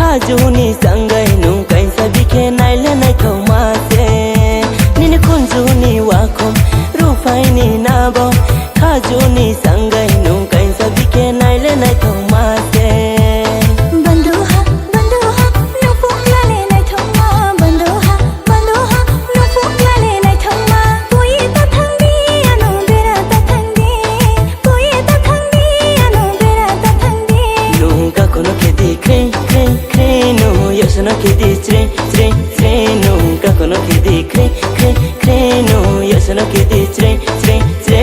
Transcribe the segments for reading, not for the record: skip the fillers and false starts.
खाजुनी सँगै नुकै सबिखे नाइले नै थौमासे निन खुन्जुनी वाखम रुफाइनी नाबो खाजुनी सँगै नुकै सबिखे नाइले नै थौमासे no kidi tre tre tre no kako no kidi kre kre kre no yes no kidi tre tre tre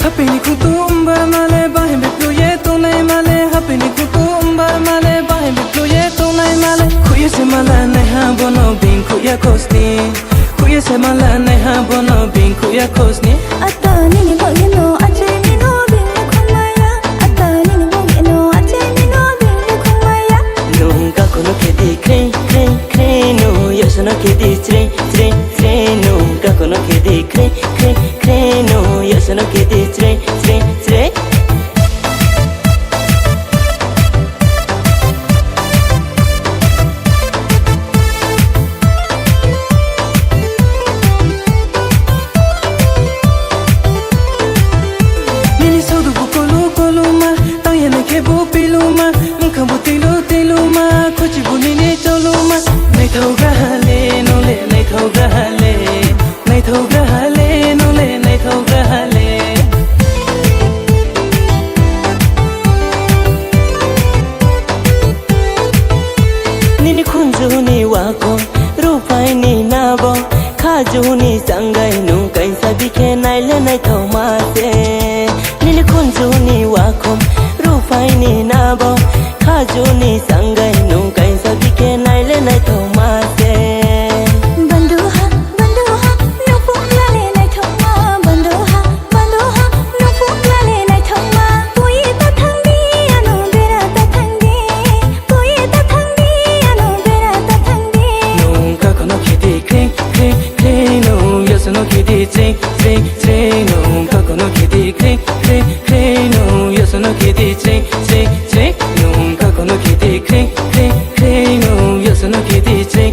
happy ni kutumba male bahe bipluye to nai male happy ni kutumba male bahe bipluye to nai male kuye se mala bono bin kuya kosni kuya se mala neha bono bin kuya kosni atani ni bogeno ache ni no bin khumaya atani ni bogeno ache ni no bin khumaya nunca kono kedi kre kre kre no yasna kedi tre tre tre nunca kono kedi kre kre kre no yasna kedi tre tre tre खाजुनी सँगै नुकै सबिखे नाइले नै थौमासे निन खुन्जुनी वाखम रुफाइनी नाबो खाजुनी सँगै नुकै सबिखे नाइले नै थौमासे बन्धुहा बन्धुहा नुफुक्लाले नै थौमा बन्धुहा बन्धुहा नुफुक्लाले नै थौमा कोही त थांदी अनु बेरा त थांदी कोही त थांदी अनु बेरा त थांदी नुका कोनो खिदी क्रे क्रे no yes no kidi tre tre tre no kako no kidi kre kre kre no yes no kidi tre tre tre no kako no kidi kre kre kre no yes no kidi tre